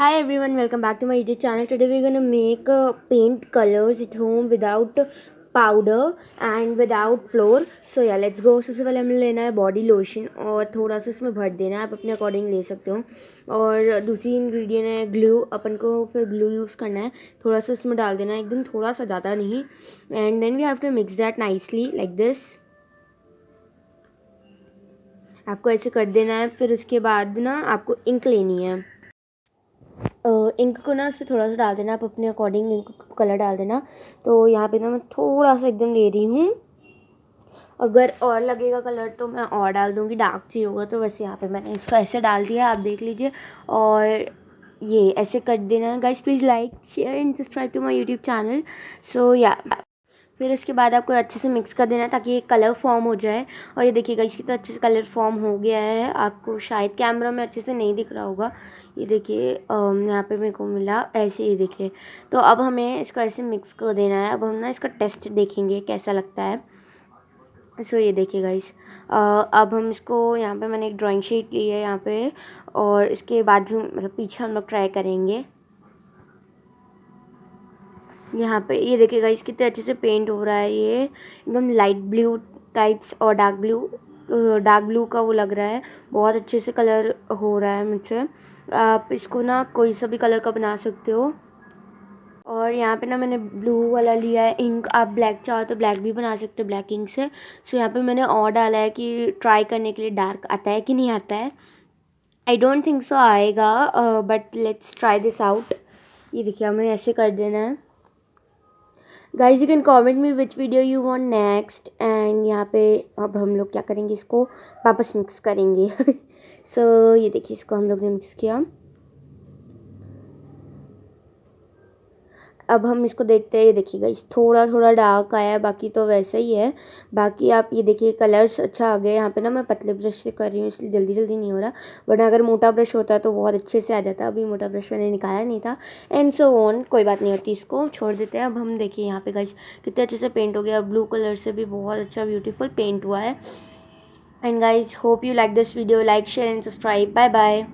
Hi everyone, welcome back to my YouTube channel. Today we're gonna make paint colors at home without powder and without flour. So yeah, let's go. सबसे पहले हमें लेना है body lotion और थोड़ा सा इसमें भर देना है, आप अपने अकॉर्डिंग ले सकते हो। और दूसरी इंग्रेडिएंट है ग्लू, अपन को फिर ग्लू यूज़ करना है, थोड़ा सा इसमें डाल देना है, एकदम थोड़ा सा, ज़्यादा नहीं। And then we have to mix that nicely like this. आपको ऐसे कर देना है। फिर उसके बाद ना आपको इंक लेनी है। इंक को ना उसमें थोड़ा सा डाल देना, आप अपने अकॉर्डिंग इंक कलर डाल देना। तो यहाँ पे ना मैं थोड़ा सा एकदम ले रही हूँ। अगर और लगेगा कलर तो मैं और डाल दूँगी, डार्क चाहिए होगा तो। वैसे यहाँ पे मैंने इसको ऐसे डाल दिया, आप देख लीजिए। और ये ऐसे कर देना है। Guys please like share and subscribe to my YouTube channel. So या फिर उसके बाद आपको अच्छे से मिक्स कर देना है ताकि एक कलर फॉर्म हो जाए। और ये देखिएगा, इसकी तो अच्छे से कलर फॉर्म हो गया है। आपको शायद कैमरा में अच्छे से नहीं दिख रहा होगा। ये देखिए, यहाँ पे मेरे को मिला ऐसे, ही देखिए। तो अब हमें इसको ऐसे मिक्स कर देना है। अब हम ना इसका टेस्ट देखेंगे कैसा लगता है। सो ये देखिए गाइस, अब हम इसको, यहाँ पे मैंने एक ड्राइंग शीट ली है यहाँ पे। और इसके बाद मतलब पीछे हम लोग ट्राई करेंगे। यहाँ पे ये देखिएगा, इस कितने अच्छे से पेंट हो रहा है। ये एकदम लाइट ब्लू टाइप्स और डार्क ब्लू का वो लग रहा है। बहुत अच्छे से कलर हो रहा है मुझसे। आप इसको ना कोई सा भी कलर का बना सकते हो। और यहाँ पे ना मैंने ब्लू वाला लिया है इंक। आप ब्लैक चाहो तो ब्लैक भी बना सकते हो ब्लैक इंक से। सो यहाँ पे मैंने और डाला है कि ट्राई करने के लिए डार्क आता है कि नहीं आता है। आई डोंट थिंक सो आएगा, but let's try this out. ये देखिए, हमें ऐसे कर देना है। Guys you can comment me which video you want next. And यहाँ पे अब हम लोग क्या करेंगे, इसको वापस मिक्स करेंगे। सो ये देखिए, इसको हम लोग ने मिक्स किया। अब हम इसको देखते हैं। ये देखिएगा, इस थोड़ा थोड़ा डार्क आया है, बाकी तो वैसा ही है। बाकी आप ये देखिए, कलर्स अच्छा आ गया। यहाँ पे ना मैं पतले ब्रश से कर रही हूँ इसलिए जल्दी जल्दी नहीं हो रहा, वरना अगर मोटा ब्रश होता तो बहुत अच्छे से आ जाता। अभी मोटा ब्रश मैंने निकाला नहीं था। एंड सो ऑन, कोई बात नहीं होती, इसको छोड़ देते हैं। अब हम देखिए यहाँ पे गाइस कितने अच्छे से पेंट हो गया। ब्लू कलर से भी बहुत अच्छा ब्यूटीफुल पेंट हुआ है। And guys hope you like this video, like share and subscribe. Bye bye.